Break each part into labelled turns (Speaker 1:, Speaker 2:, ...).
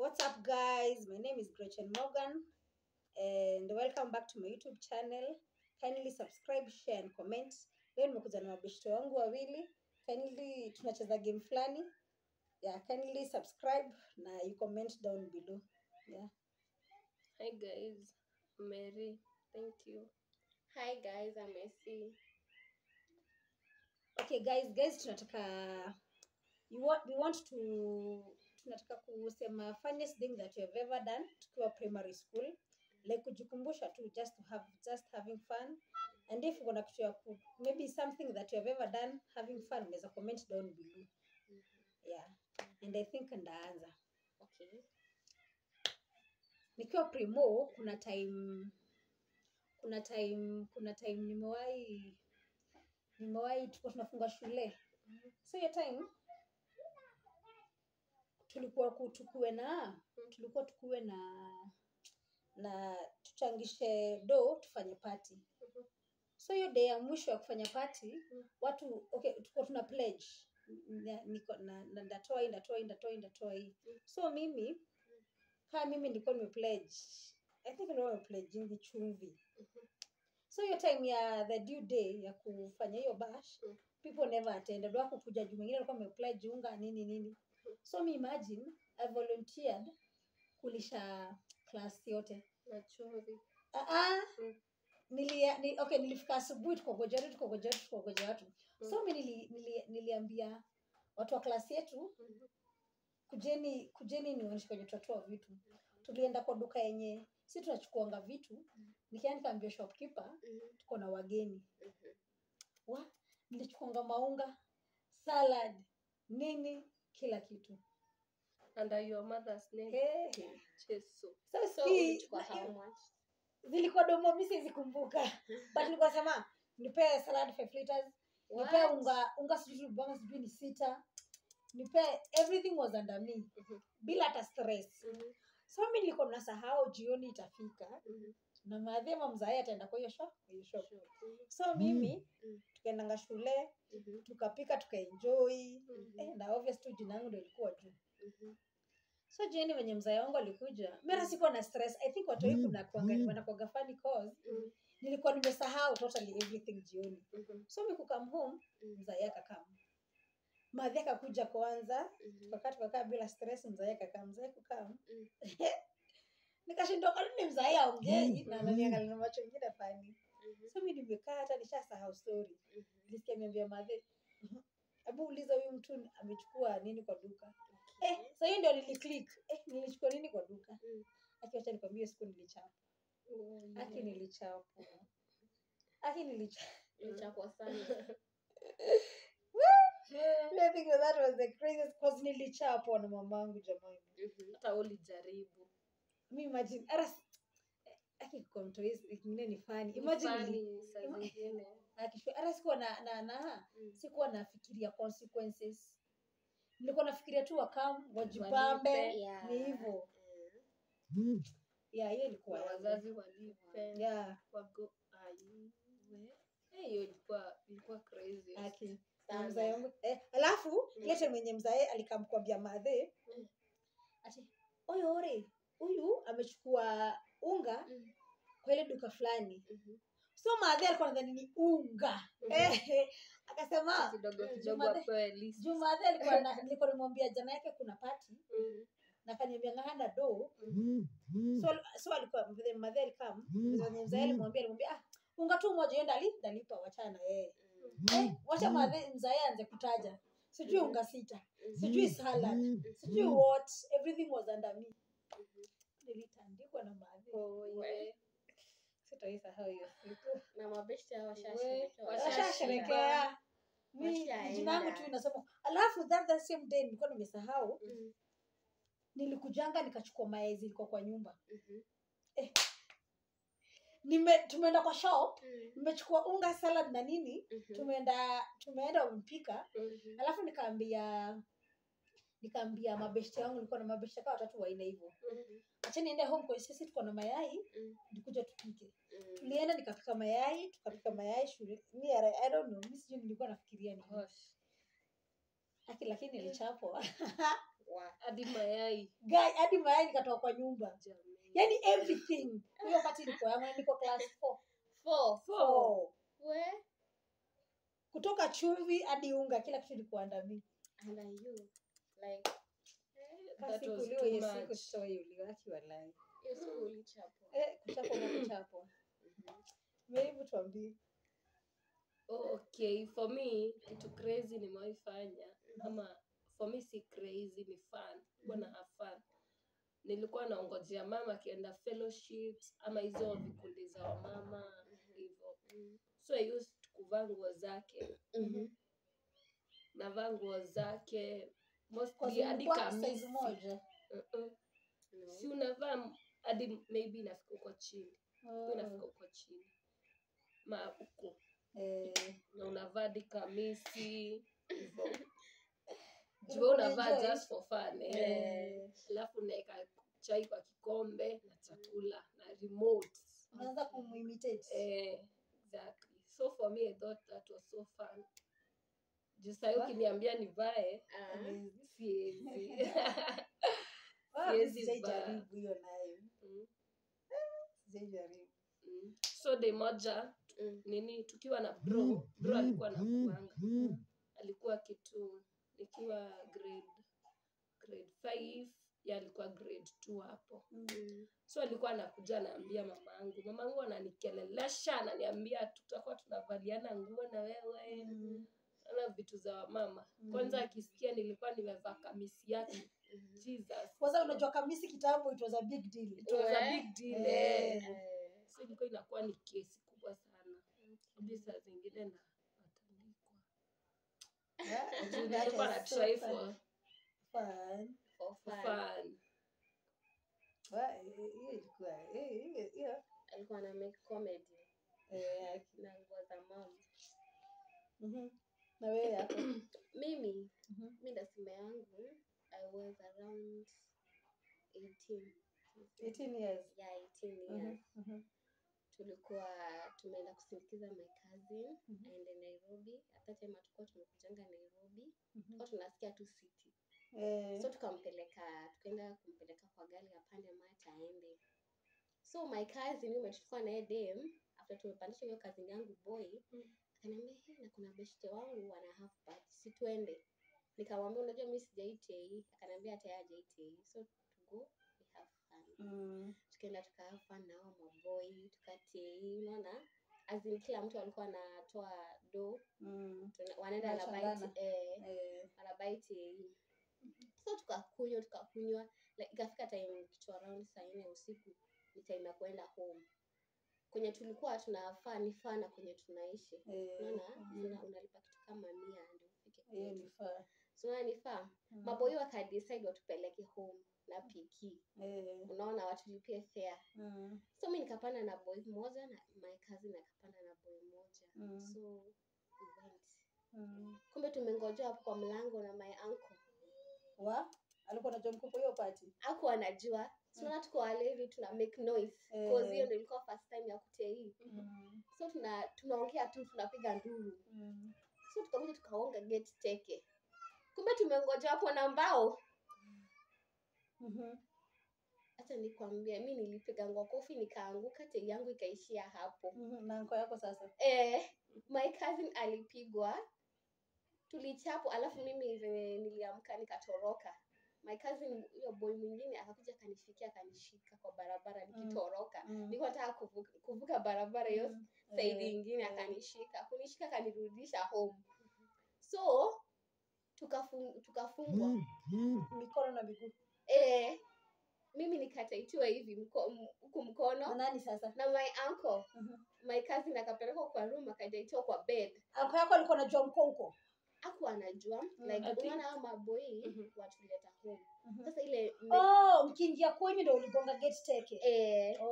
Speaker 1: What's up, guys? My name is Gretchen Morgan, and welcome back to my YouTube channel. Kindly subscribe, share and comment. Leo nimekuja na mabeshte wangu wawili. Kindly tunacheza game fulani. Yeah, kindly subscribe na you comment down below. Yeah.
Speaker 2: Hi guys, Mary. Thank you.
Speaker 3: Hi guys, I'm Essie.
Speaker 1: Okay, guys, tunataka we want to tunataka kusema funniest thing that you have ever done tukiwa primary school, like kujikumbusha tu, just having fun. And if kuna kitu ya maybe something that you have ever done having fun, unaweza comment down below. Yeah, and I think ndaanza.
Speaker 3: Okay.
Speaker 1: Nikiwa primo kuna time nimewahi tulikuwa tunafunga shule. So your time tulikuwa tukuwe na tuchangishe do tufanye party. So hiyo day ya mwisho ya kufanya party, watu tulikuwa tuna pledge niko na ndatoa hii. So mimi nilikuwa nimepledge, I think nilikuwa nimepledge chumvi. So hiyo time ya the due day ya kufanya hiyo bash, people never attended. Wako kuja juu, mwingine alikuwa amepledge unga nini. So me imagine I volunteered kulisha class yote
Speaker 2: Na chumvi.
Speaker 1: Nilifika asubuhi, tukogoja watu. So mimi niliambia watu wa class yetu, kujeni nionyeshe kwenye tutatoa vitu. Tulienda kwa duka yenye si tunachukuanga vitu. Nikaambia shopkeeper tuko na wageni. Nilichukuanga maunga, salad, nini, kila kitu.
Speaker 2: Under your mother's name.
Speaker 1: Hey.
Speaker 2: Cheso.
Speaker 3: So ulichukua how much?
Speaker 1: Zilikuwa domo, mimi sizikumbuka. But nilikuwa sema nipe salad 5 liters. Nipe unga sijui ni 6. Nipe, everything was under me. Bila hata stress. So mimi nilikuwa nasahau jioni itafika. Na maadhema mzae ataenda kwa hiyo shop. So mimi tukaendanga shule, tukapika, tukaenjoy. Na obvious tu jina langu ndio ilikuwa juu. So jioni wenye mzae wangu alikuja, mimi sikuwa na stress. I think watu wengi wanakuanga funny cause nilikuwa nimesahau totally everything jioni. So mimi kukam home, mzae akakam. Madhi akakuja kwanza, tukakaa bila stress. Mzae akakam. Nikashindwa kwa nini mzae aongei na ananiangalia na macho mengine funny. So mimi nimekaa hata nishasahau story. Nilisikia niambia madhi, hebu uliza huyu mtu amechukua nini kwa duka. So hiyo ndio niliclick. Nilichukua nini kwa duka? Acha nikwambie siku nilichapa.
Speaker 3: Nilichapwa sana.
Speaker 1: I think that was the craziest cause nilichapwa na mamangu jamani.
Speaker 2: Hata ulijaribu.
Speaker 1: Mimi imagine kingine ni funny. Imagine sikuwa nafikiria consequences. Nilikuwa nafikiria tu wajipambe ni hivyo. Yeah, hiyo ilikuwa
Speaker 2: wazazi walipe.
Speaker 1: Yeah.
Speaker 2: Wago hiyo ilikuwa crazy.
Speaker 1: Mzae wangu alafu lete mwenye mzae alikamkwambia madhe ati ore huyu amechukua unga kwa ile duka fulani. So madhe alikuwa anadhani ni unga. Akasema
Speaker 2: kidogo apewe list.
Speaker 1: Juu madhe nilikuwa nimwambia jana yake kuna party. Na kaniambia ngahanda do. So alikuwa madhe alikam. Mzae alimwambia unga tu moja yenda dalipa, wachana yeye. Wacha madhe mzae aanze kutaja. Sijui unga 6. Sijui salad. Sijui what. Everything was under me. Nilitandikwa na madhe. Sitaisahau hiyo siku.
Speaker 3: Na mabeshte
Speaker 1: washasherekea. Mimi jina langu tu inasema. Alafu that same day nilikuwa nimesahau. Nilikujanga nikachukua mayai zilikuwa kwa nyumba. Tumeenda kwa shop, nimechukua unga, salad na nini, tumeenda umpika. Alafu nikaambia mabeshte wangu, nilikuwa na mabeshte kama 3 wa aina hivyo. Acha niende home kwa sisi tuko na mayai, nikuja tupike. Tulienda nikapika mayai, tukapika mayai shule. Mimi I don't know, mimi sijui nilikuwa nafikiria nini. Lakini nilichapwa.
Speaker 2: hadi mayai
Speaker 1: Guy, hadi mayai nikatoka kwa nyumba.
Speaker 2: jamani.
Speaker 1: Yaani everything. Hiyo wakati nilikuwa yangu niko class 4.
Speaker 3: 4. We
Speaker 1: Kutoka chumvi hadi unga kila kitu ilikuwa under me.
Speaker 3: and are you like
Speaker 2: That
Speaker 1: Kasi
Speaker 2: was
Speaker 1: kuliwa
Speaker 2: too
Speaker 1: hiyo
Speaker 2: much.
Speaker 1: siku sitoi uliwaki walai.
Speaker 3: hiyo siku ulichapwa.
Speaker 1: Kuchapwa na kuchapwa. Hebu tuambie.
Speaker 2: Okay, for me kitu crazy nimewaifanya ama for me si crazy, ni fun. Kuna have fun. Nilikuwa naongojea mama akienda fellowships ama hizo vikundi za wamama hivyo. So I used kuvaa nguo zake. Navaa nguo zake mostly hadi kamisi.
Speaker 1: Size moja.
Speaker 2: Si unavaa hadi maybe inafika huko chini. Inafika huko chini. Huko. Na unavaa hadi kamisi hivyo. Jua unavaa just for fun. Alafu naeka chai kwa kikombe na chakula na remote.
Speaker 1: Unaanza kumimitate.
Speaker 2: Exactly. So for me I thought that was so fun. Just sayo ukiniambia nivae siezi. Siezi
Speaker 1: jaribu hiyo nayo. Sijajaribu.
Speaker 2: So day moja nini tukiwa na bro alikuwa anakuanga. Alikuwa kitu nikiwa grade 5, ya alikuwa grade 2 hapo. So alikuwa anakuja anaambia mamangu ananikelelesha, ananiambia tutakuwa tunavaliana nguo na wewe. Ana vitu za mama. Kwanza akisikia nilikuwa nimevaa kamisi yake. Jesus.
Speaker 1: Kwanza unajua kamisi kitambo it was a big deal.
Speaker 2: It was a big deal. So ilikuwa inakuwa ni kesi kubwa sana. Hadi saa zingine natandikwa. Nilikuwa na try for
Speaker 1: fun. Hiyo ilikuwa hiyo
Speaker 3: alikuwa na make comedy na nguo za mama.
Speaker 1: Na wewe hapo?
Speaker 3: Mimi ndasema yangu I was around 18
Speaker 1: years.
Speaker 3: Yeah, 18 years. Tulikuwa tumeenda kusindikiza my cousin aende Nairobi. At that time tulikuwa tumekujanga Nairobi. Tulikuwa tunasikia tu city. So tukaenda kumpeleka kwa gari apande mata aende. So my cousin yule tulikuwa naye dem, after tumepandisha hiyo cousin yangu boy, akaniambia na kuna beshte wangu wana half party, si tuende. Nikamwambia unajua mimi sijaitei, akaniambia hata yeye hajaitei. So to go we have fun. Tukaenda have fun na hao maboy, tukatei, unaona? As in kila mtu alikuwa anatoa do. Wanaenda na bite So tukakunywa like ikafika time kitu around saa 4 usiku ni time ya kwenda home. Kwenye tulikuwa tunafaa ni faa na kwenye tunaishi. Unaona unalipa kitu kama 100 ndio ufike.
Speaker 1: Ni faa.
Speaker 3: So ni faa. Maboyo wakadecide watupeleke home na piki. Unaona watulipie fare. So mimi nikapanda na boy mmoja na my cousin akapanda na boy mmoja. So we went. Kumbe tumengoja hapo kwa mlango na my uncle.
Speaker 1: Alikuwa anajua mko kwa hiyo party?
Speaker 3: Hakuwa anajua. Tunaona tuko walevi tuna make noise. Because hiyo ndio ilikuwa first time ya kutei. So tunaongea tu tunapiga nduru. So tukakuja tukaonga gate teke. Kumbe tumengoja hapo na mbao. Acha nikwambia mimi nilipiga ngwa kofi nikaanguka tei yangu ikaishia hapo.
Speaker 1: Na anko yako sasa?
Speaker 3: My cousin alipigwa. Tulichapo alafu mimi niliamka nikatoroka. My cousin huyo boy mwingine akakuja kanishika kwa barabara nikitoroka. Nilikuwa nataka kuvuka barabara hiyo side nyingine kunishika kanirudisha home. So tukafungwa
Speaker 1: mikono na miguu.
Speaker 3: Mimi nikataitiwa hivi huku mkono.
Speaker 1: Na nani sasa?
Speaker 3: Na my uncle. My cousin akapelekwa kwa room akajaitiwa kwa bed.
Speaker 1: Uncle yako alikuwa anajua mko huko?
Speaker 3: Hakuwa anajua. Like unaona hao maboy watuleta home. Sasa ile
Speaker 1: mkiingia kwenye ndio uligonga gate teke.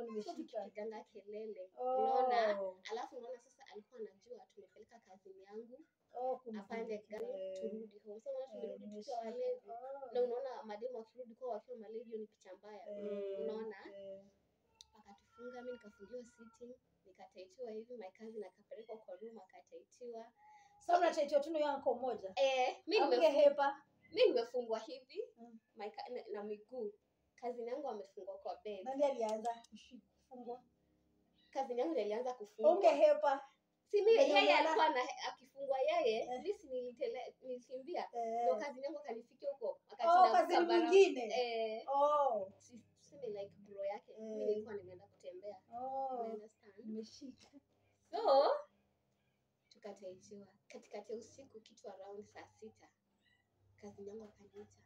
Speaker 3: Nimeshika kiganga kelele. Unaona? Alafu unaona sasa alikuwa anajua tumepeleka cousin yangu. Apande gari turudi home. So tunarudi tukiwa walevi. Na unaona mademu wakirudi kwa wakiwa malevi ni picha mbaya. Unaona? Akatufunga mimi nikafungiwa sitting, nikataitiwa hivi my cousin akapelekwa kwa room akataitiwa.
Speaker 1: So mnataitiwa tu na yanko mmoja?
Speaker 3: Mimi nimehepa. mimi nimefungwa hivi na miguu. Cousin yangu amefungwa kwa bed.
Speaker 1: Nani alianza kufungwa?
Speaker 3: Cousin yangu ndiye alianza kufungwa.
Speaker 1: Ungehepa.
Speaker 3: Si mimi yeye alikuwa akifungwa yeye, mimi nilikimbia. Ndio cousin yangu akanifikia huko, akatinda
Speaker 1: cousin mwingine.
Speaker 3: Simi like bro yake. Mimi nilikuwa nimeenda kutembea. Understand?
Speaker 1: Nimeshika.
Speaker 3: So tukataitiwa katikati ya usiku kitu around saa 6. Cousin yangu akaniita.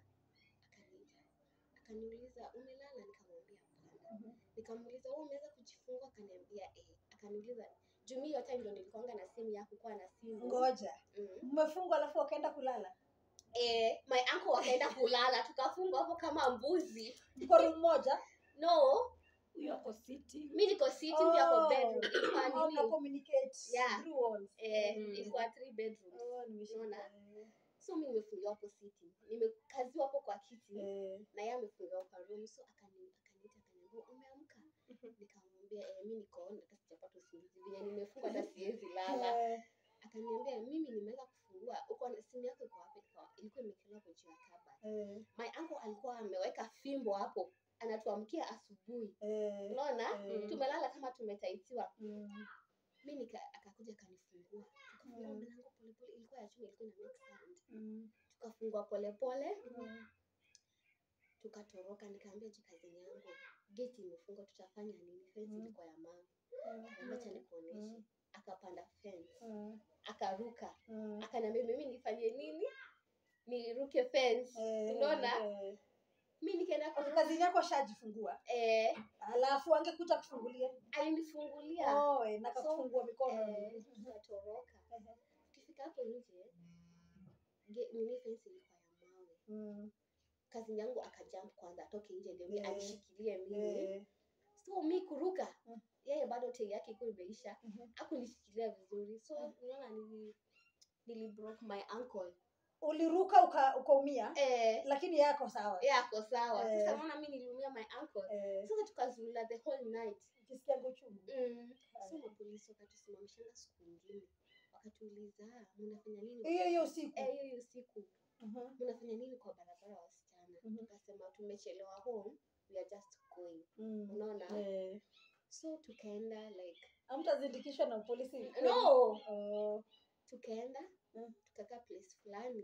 Speaker 3: Akaniuliza umelala? Nikamwambia hapana. Nikamuuliza wewe umeweza kujifungua? Akaniambia akaniuliza Jumi hiyo time ndio nilikuanga na simu yako kwa na simu.
Speaker 1: Ngoja. Mmefungwa alafu wakaenda kulala?
Speaker 3: My uncle wakaenda kulala, tukafungwa hapo kama mbuzi.
Speaker 1: Kwa room moja?
Speaker 3: No.
Speaker 2: Huyo ako sitting.
Speaker 3: Mimi niko sitting pia kwa bedroom. Ilikuwa nini?
Speaker 1: How communicate through walls.
Speaker 3: Ilikuwa 3 bedrooms. Unaona? So mimi nimefungiwa hapo sitting. Nimekaziwa hapo kwa kiti. Na yeye amefungiwa kwa room. So akaniita akaniambia umeamka? Nikamwambia mimi niko on hata sijapata usingizi. Vile nimefungwa hata siwezi lala. Akaniambia mimi nimeweza kufungua. Uko na simu yako iko wapi? Ilikuwa imekelewa kwa juu ya kabati. My uncle alikuwa ameweka fimbo hapo. Anatuamkia asubuhi. Unaona? Tumelala kama tumetaitiwa. Mimi akakuja kanifungua. Tukafungua mlango polepole, ilikuwa ya chuma, ilikuwa na make sound. Tukafungua polepole. Tukatoroka, nikaambia cousin yangu, gate imefungwa, tutafanya nini? Fence ilikuwa ya mama. Acha nikuoneshe. Akapanda fence. Akaruka. Akaniambia mimi nifanye nini? Niruke fence. Unaona? Mimi nikaenda
Speaker 1: kwa cousin yako shajifungua. Alafu angekuja kufungulia.
Speaker 3: Alinifungulia.
Speaker 1: Na kufungua mikono.
Speaker 3: Tukatoroka. Tukifika hapo nje, nini fence ilikuwa ya mawe. Cousin yangu akajump kwanza atoke nje ndio anishikilie mimi. So mimi kuruka. Yeye bado tei yake iko imeisha. Hakunishikilia vizuri. So unaona nilibroke my ankle.
Speaker 1: Uliruka ukaumia? Lakini yako sawa.
Speaker 3: Yako sawa. Sasa unaona mimi niliumia my ankle. Sasa tukazulula the whole night.
Speaker 1: Ukisikia uchungu.
Speaker 3: So polisi wakatusimamisha siku nyingine. Wakatuuliza, "Mnafanya nini?"
Speaker 1: Hiyo siku.
Speaker 3: Hiyo siku. Mnafanya nini kwa barabara wasichana? Tukasema tumechelewa home, we are just going. Unaona? So tukaenda like
Speaker 1: hamtazindikishwa na polisi?
Speaker 3: No. Tukaenda tukakaa place fulani.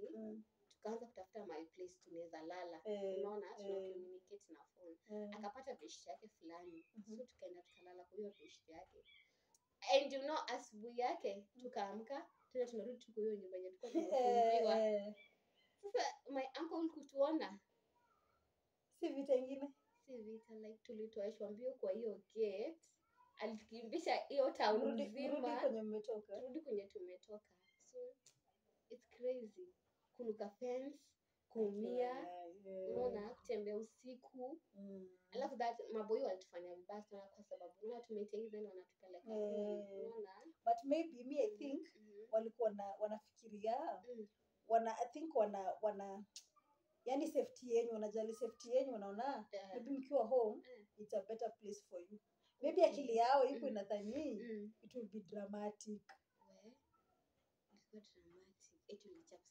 Speaker 3: Tukaanza kutafuta my place tunaweza lala. Unaona? Tunacommunicate na phone. Akapata best yake fulani. So tukaenda tukalala kwa hiyo best yake. And you know asubuhi yake tukaamka tena tunarudi tuko hiyo nyumba yenyewe tulikuwa tumefungiwa. Sasa my uncle kutuona.
Speaker 1: Si vita ingine?
Speaker 3: Si vita, like tulitoeshwa mbio kwa hiyo gate. Alikimbisha hiyo town nzima. Turudi kwenye tumetoka. So it's crazy. Kunuka fence, kuumia, unaona, kutembea usiku. Alafu that maboyo walitufanya vibaya sana kwa sababu unaona tumeteiza na wanatupeleka. Unaona?
Speaker 1: But maybe me I think walikuwa wanafikiria yani safety yenu, wanajali safety yenu, wanaona maybe mkiwa home it's a better place for you. Maybe akili yao iko inadhani it will be dramatic.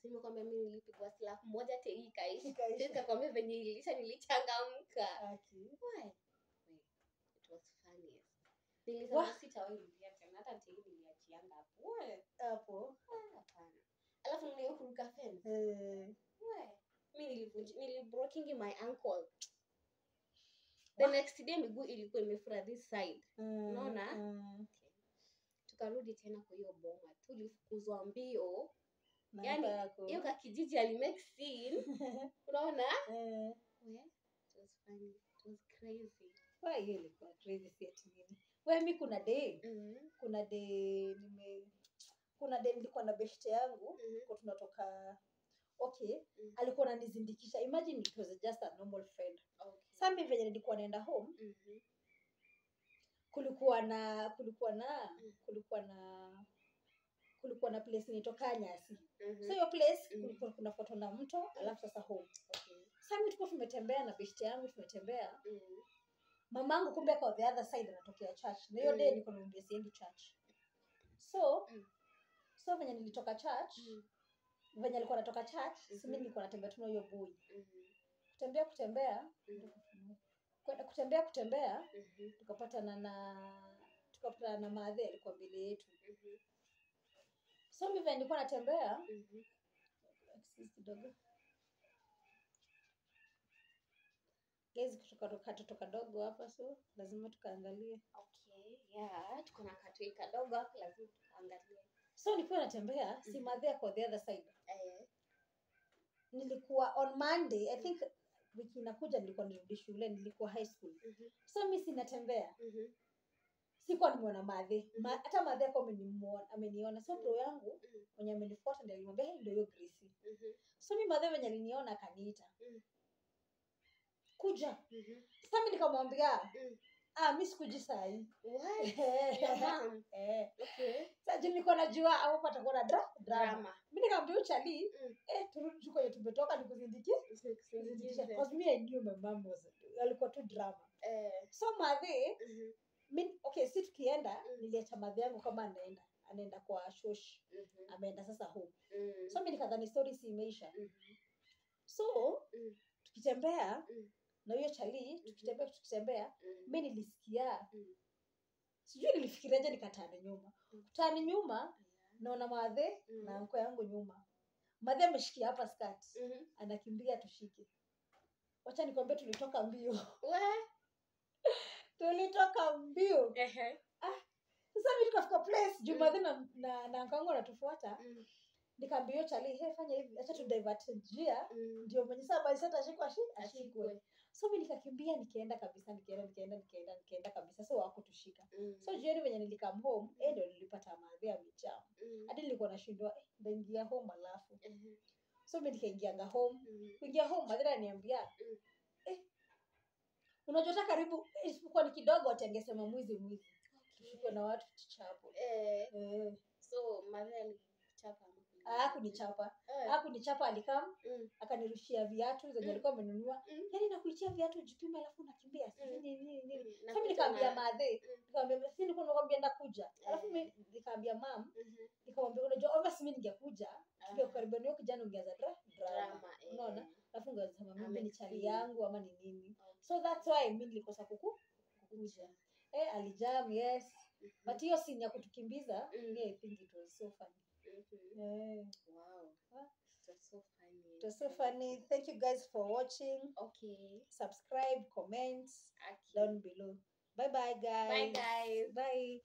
Speaker 3: Sema kwamba mimi nilipigwa slap moja tei ikaishi. Sasa kwamba venye nilichangamka. Why? It was funny. Nilisema sitawahi rudia tena hata tei niliachianga hapo.
Speaker 1: Hapo.
Speaker 3: Hapana. Alafu nilikuruka fence. Mimi nilibroking my ankle. The next day miguu ilikuwa imefura this side. Unaona? Tukarudi tena kwa hiyo boma. Tulifukuzwa mbio. Yani hiyo kakijiji alimake scene. Unaona? It was funny. It was crazy.
Speaker 1: Why hiyo ilikuwa crazy set nini? Mimi kuna day nilikuwa na beshte yangu kwa tunatoka alikuwa ananizindikisha. Imagine it was just a normal friend. Sasa mimi venye nilikuwa naenda home kulikuwa na place inaitwa Nyasi. So hiyo place kulikuwa kuna foto na mto alafu sasa home. Sasa mimi tulikuwa tumetembea na beshte yangu tumetembea. Mamangu kumbe kwa the other side anatokea church. Na hiyo day nilikuwa naomba siendi church. So venye nilitoka church venye alikuwa anatoka church si mimi nilikuwa natembea tu na huyo boy kutembea tukapatana na madhe alikuwa mbele yetu so mimi venye nilikuwa natembea kidogo guys kutoka kadogo hapa so lazima tukaangalie
Speaker 3: Okay, yeah, tuko na katui kadogo hapa lazima tukaangalie.
Speaker 1: So nilikuwa natembea si madhe kwa the other side. Nilikuwa on Monday, I think wiki inakuja nilikuwa nirudi shule, nilikuwa high school. So mimi sinatembea. Sikuwa nimeona madhe. Hata madhe kwa ameniona. So bro yangu mwenye amenifuata ndio alimwambia hii ndio hiyo Gracie. So mimi madhe mwenye aliniona akaniita. Kuja. Sasa mimi nikamwambia mimi sikuji saa hii.
Speaker 3: Why? Okay.
Speaker 1: Sasa nilikuwa najua hapo patakuwa na drama. Mimi nikamwambia uchali, turudi tu kwenye tumetoka nikuzindikize. Because me I knew my mom alikuwa tu drama. So madhe, si tukienda, niliacha madhe yangu kama anaenda kwa shosh. Ameenda sasa home. So mimi nikadhani story si imeisha. So tukitembea na hiyo chali tukitembea mimi nilisikia sijui nilifikiriaje nikatana nyuma naona madhe na anko yangu nyuma madhe ameshikia hapa skirt anakimbia tushike wacha nikwambie tulitoka mbio sasa mimi tukafika place juu madhe na anko yangu anatufuata nikaambia chali fanya hivi acha tu divert njia ndio mwenye saa basi ashikwe so mimi nikakimbia nikaenda kabisa nikaenda kabisa so wako tushika so jioni venye nilikam home ndio nilipata madhe amejam hadi nilikuwa nashindwa ndaingia home alafu so mimi nikaingia home kuingia home madhe ananiambia unajua karibu isipokuwa ni kidogo atangesema mwizi tushikwe na watu tuchapo
Speaker 3: so madhe alichapa
Speaker 1: hakunichapa alikam akanirushia viatu zenye alikuwa amenunua yani nakuitia viatu jipime alafu unakimbia nini sasa mimi nikamwambia madhe nikamwambia si nilikuwa nakwambia ndakuja alafu mimi nikamwambia mam nikamwambia unajua obviously mimi ningekuja tungekaribiana hiyo kijana ungeanza drama unaona alafu ungesema mimi ni chali yangu ama ni nini so that's why mimi nilikosa kukuja alijam yes but hiyo scene ya kutukimbiza I think it was so funny.
Speaker 3: Wow.
Speaker 1: It was so funny. Thank you guys for watching.
Speaker 3: Okay.
Speaker 1: Subscribe, comment down below. Bye guys.
Speaker 3: Bye guys.
Speaker 1: Bye.